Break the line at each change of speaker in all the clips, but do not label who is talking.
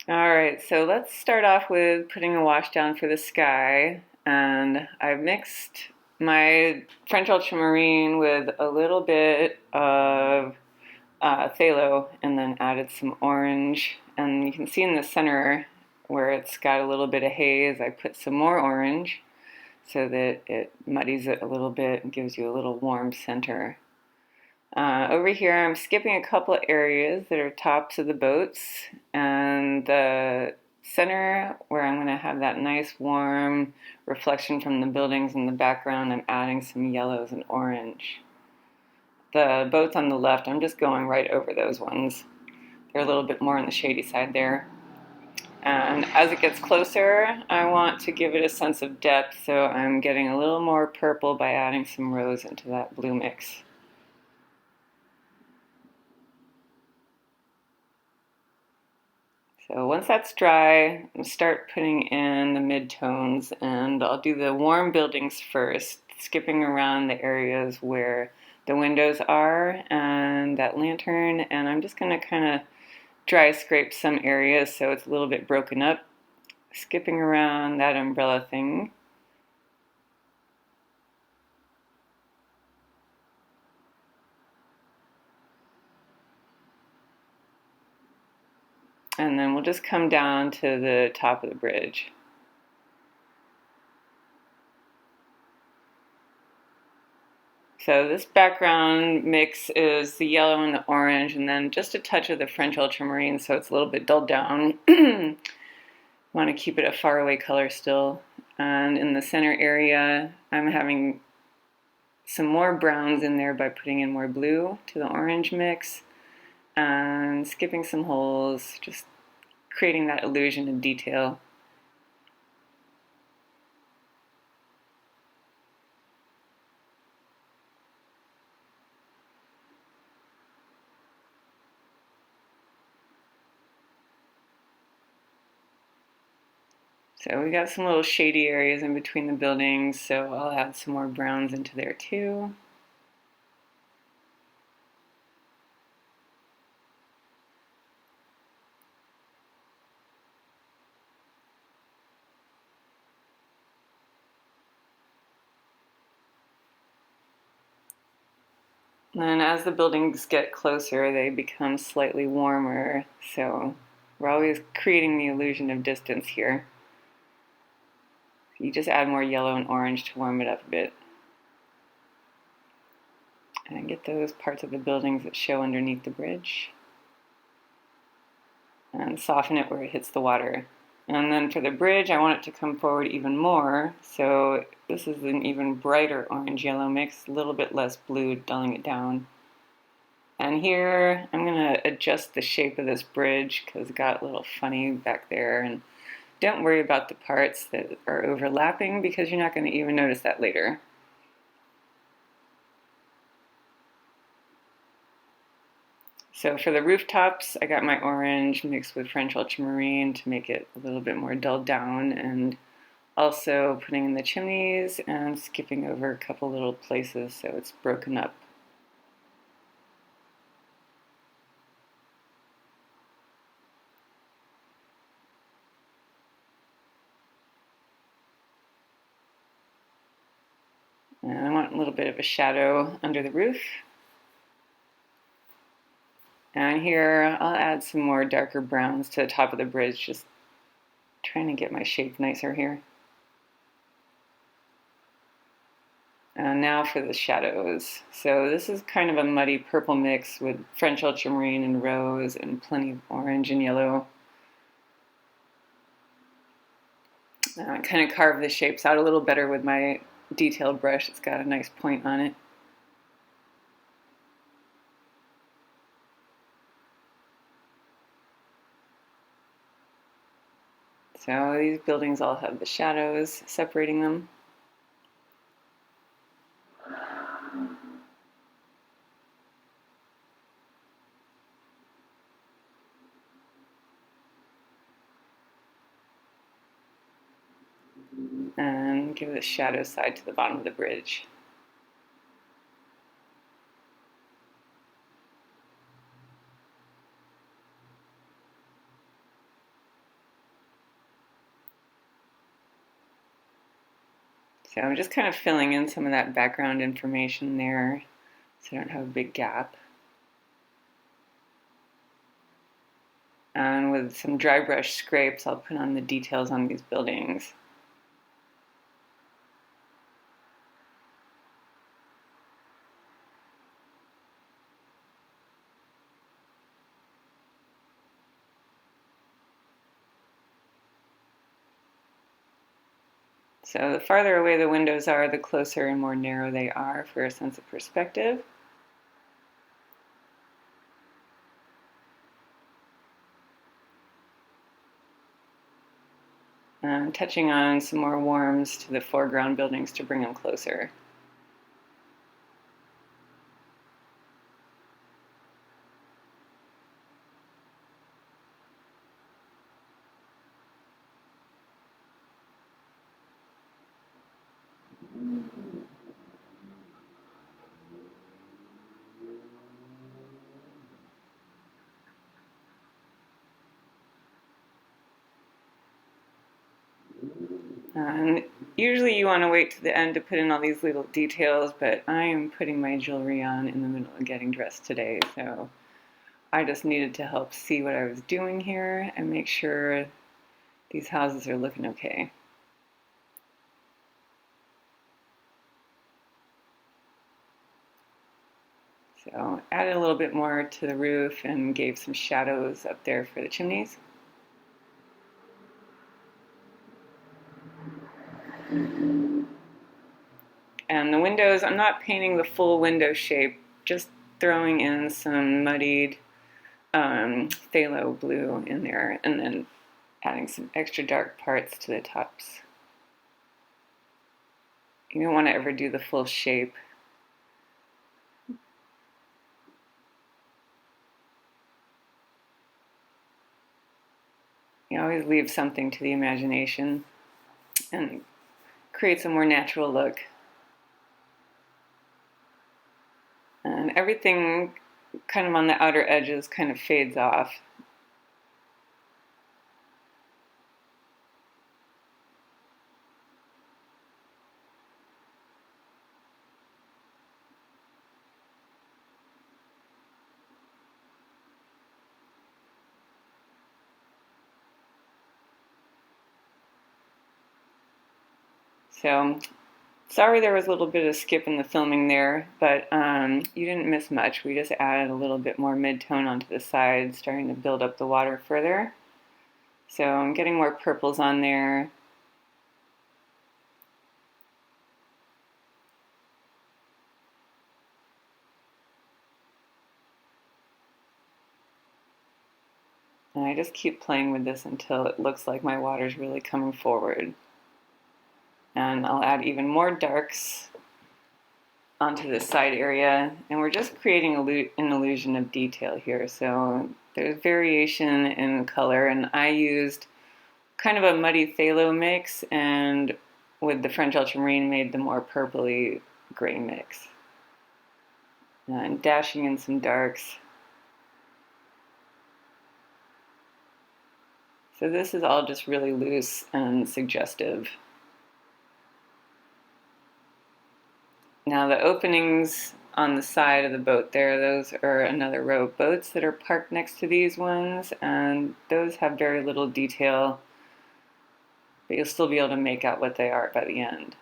All right, so let's start off with putting a wash down for the sky. And I've mixed my French ultramarine with a little bit of phthalo and then added some orange. And you can see in the center where it's got a little bit of haze, I put some more orange so that it muddies it a little bit and gives you a little warm center. Over here, I'm skipping a couple areas that are tops of the boats, and the center where I'm going to have that nice warm reflection from the buildings in the background, I'm adding some yellows and orange. The boats on the left, I'm just going right over those ones. They're a little bit more on the shady side there. And as it gets closer, I want to give it a sense of depth, so I'm getting a little more purple by adding some rose into that blue mix. So once that's dry, I'll start putting in the midtones, and I'll do the warm buildings first, skipping around the areas where the windows are and that lantern, and I'm just going to kind of dry scrape some areas so it's a little bit broken up, skipping around that umbrella thing. And then we'll just come down to the top of the bridge. So this background mix is the yellow and the orange, and then just a touch of the French ultramarine, so it's a little bit dulled down. Want to keep it a faraway color still. And in the center area, I'm having some more browns in there by putting in more blue to the orange mix and skipping some holes, just creating that illusion of detail. So we got some little shady areas in between the buildings, so I'll add some more browns into there too. And as the buildings get closer, they become slightly warmer, so we're always creating the illusion of distance here. You just add more yellow and orange to warm it up a bit. And get those parts of the buildings that show underneath the bridge. And soften it where it hits the water. And then for the bridge, I want it to come forward even more, so this is an even brighter orange-yellow mix, a little bit less blue, dulling it down. And here, I'm going to adjust the shape of this bridge because it got a little funny back there. And don't worry about the parts that are overlapping because you're not going to even notice that later. So for the rooftops, I got my orange mixed with French ultramarine to make it a little bit more dulled down, and also putting in the chimneys and skipping over a couple little places so it's broken up. And I want a little bit of a shadow under the roof. And here I'll add some more darker browns to the top of the bridge, just trying to get my shape nicer here. And now for the shadows. So this is kind of a muddy purple mix with French ultramarine and rose and plenty of orange and yellow. Kind of carve the shapes out a little better with my detailed brush. It's got a nice point on it. So these buildings all have the shadows separating them. And give the shadow side to the bottom of the bridge. So I'm just kind of filling in some of that background information there so I don't have a big gap. And with some dry brush scrapes, I'll put on the details on these buildings. So the farther away the windows are, the closer and more narrow they are for a sense of perspective. And touching on some more warms to the foreground buildings to bring them closer. And usually you want to wait to the end to put in all these little details, but I am putting my jewelry on in the middle of getting dressed today, so I just needed to help see what I was doing here and make sure these houses are looking okay. So added a little bit more to the roof and gave some shadows up there for the chimneys. And the windows, I'm not painting the full window shape, just throwing in some muddied phthalo blue in there and then adding some extra dark parts to the tops. You don't want to ever do the full shape. You always leave something to the imagination and creates a more natural look. And everything kind of on the outer edges kind of fades off. So sorry there was a little bit of skip in the filming there, but you didn't miss much. We just added a little bit more mid-tone onto the side, starting to build up the water further. So I'm getting more purples on there. And I just keep playing with this until it looks like my water's really coming forward. And I'll add even more darks onto the side area, and we're just creating an illusion of detail here. So there's variation in color, and I used kind of a muddy phthalo mix, and with the French ultramarine made the more purpley gray mix. And dashing in some darks. So this is all just really loose and suggestive. Now the openings on the side of the boat there, those are another row of boats that are parked next to these ones, and those have very little detail, but you'll still be able to make out what they are by the end.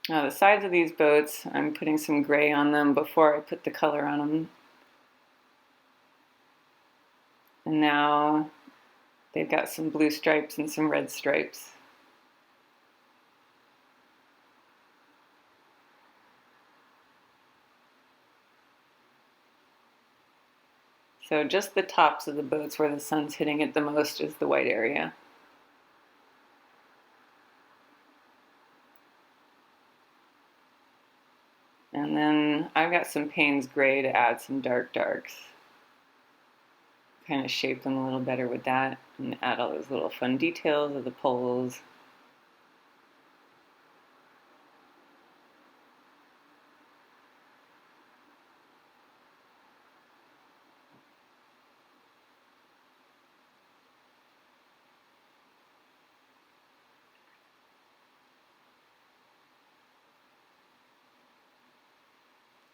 Now the sides of these boats, I'm putting some gray on them before I put the color on them. And now they've got some blue stripes and some red stripes. So just the tops of the boats where the sun's hitting it the most is the white area. And then I've got some Payne's gray to add some dark darks. Kind of shape them a little better with that and add all those little fun details of the poles.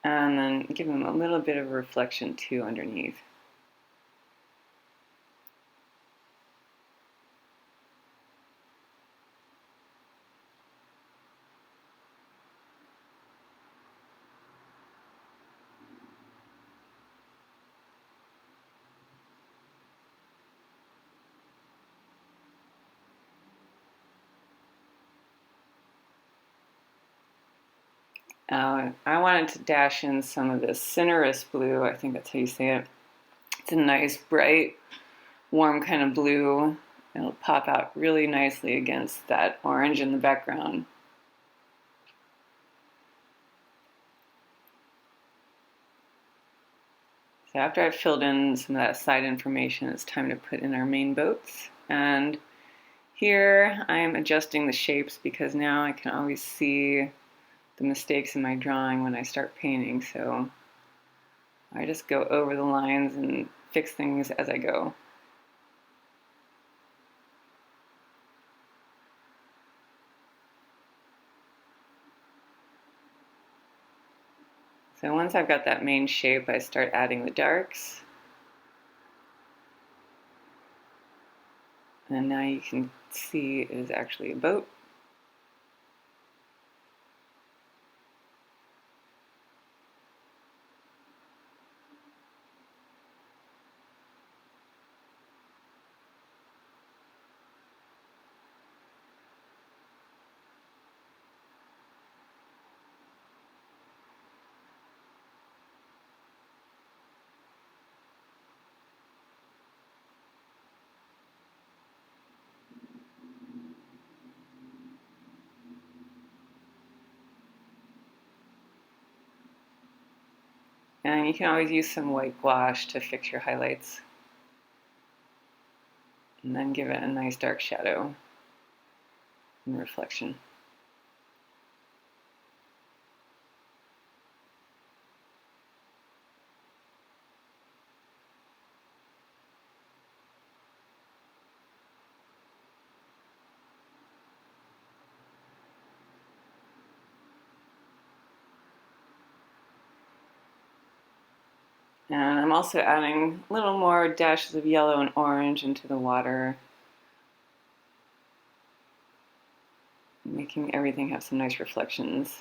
And then give them a little bit of reflection too underneath. I wanted to dash in some of this cinereous blue. I think that's how you say it. It's a nice, bright, warm kind of blue. It'll pop out really nicely against that orange in the background. So after I've filled in some of that side information, it's time to put in our main boats. And here I'm adjusting the shapes because now I can always see the mistakes in my drawing when I start painting. So I just go over the lines and fix things as I go. So once I've got that main shape, I start adding the darks. And now you can see it is actually a boat. And you can always use some white gouache to fix your highlights. And then give it a nice dark shadow and reflection. And I'm also adding a little more dashes of yellow and orange into the water, making everything have some nice reflections.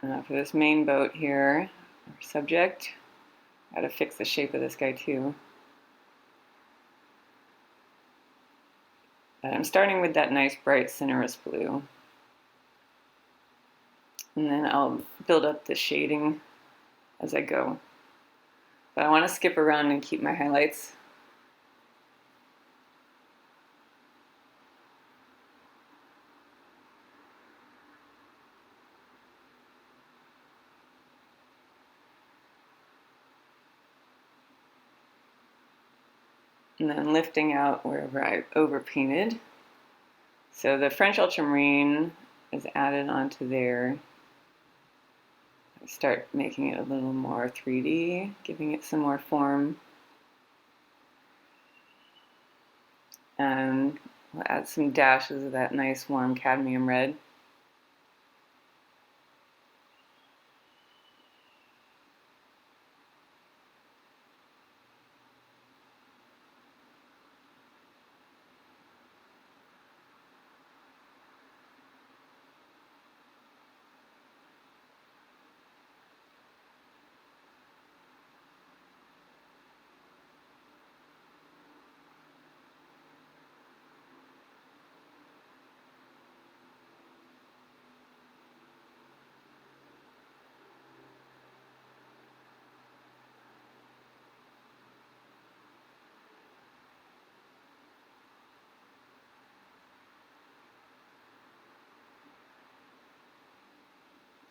For this main boat here, our subject, I gotta fix the shape of this guy too. But I'm starting with that nice bright cinereous blue. And then I'll build up the shading as I go. But I want to skip around and keep my highlights. And then lifting out wherever I overpainted. So the French ultramarine is added onto there. I start making it a little more 3D, giving it some more form. And we'll add some dashes of that nice warm cadmium red.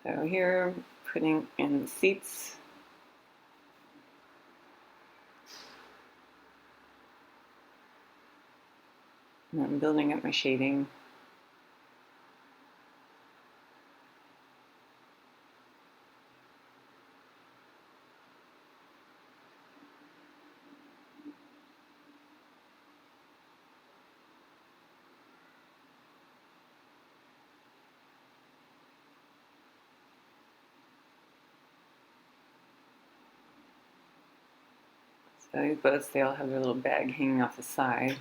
So here, putting in the seats. And I'm building up my shading. These boats, they all have their little bag hanging off the side.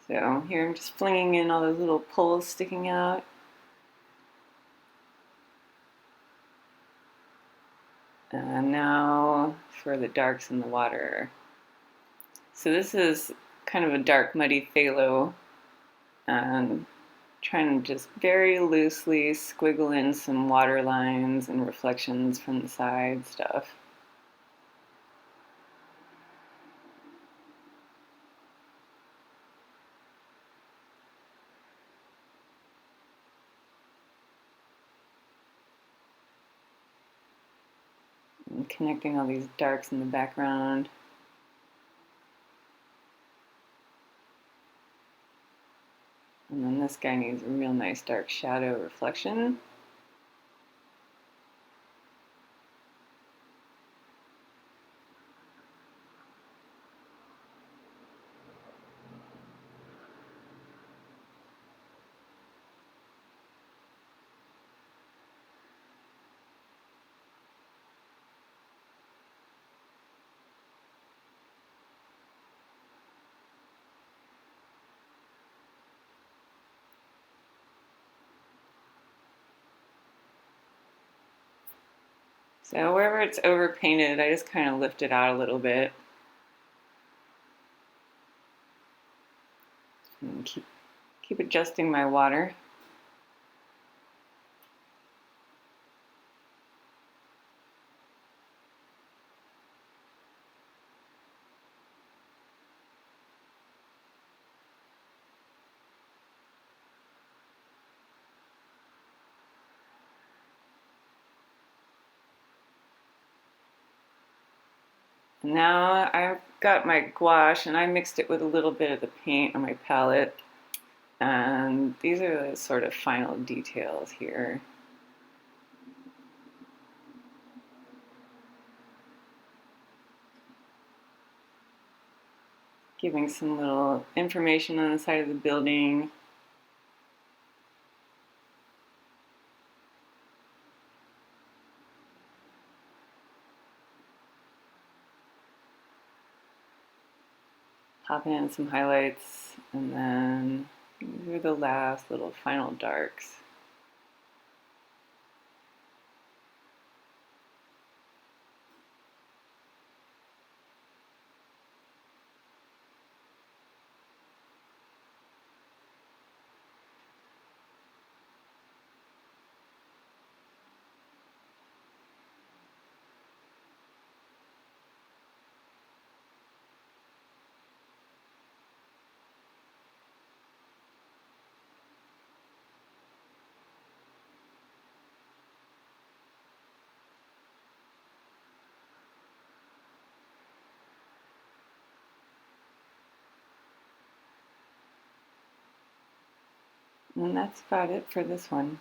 So here I'm just flinging in all those little poles sticking out. And now for the darks in the water. So this is kind of a dark, muddy phthalo, and trying to just very loosely squiggle in some water lines and reflections from the side stuff. And connecting all these darks in the background. And then this guy needs a real nice dark shadow reflection. So wherever it's over painted, I just kind of lift it out a little bit. And keep adjusting my water. Now I've got my gouache and I mixed it with a little bit of the paint on my palette. And these are the sort of final details here. Giving some little information on the side of the building. Pop in some highlights, and then these are the last little final darks. And that's about it for this one.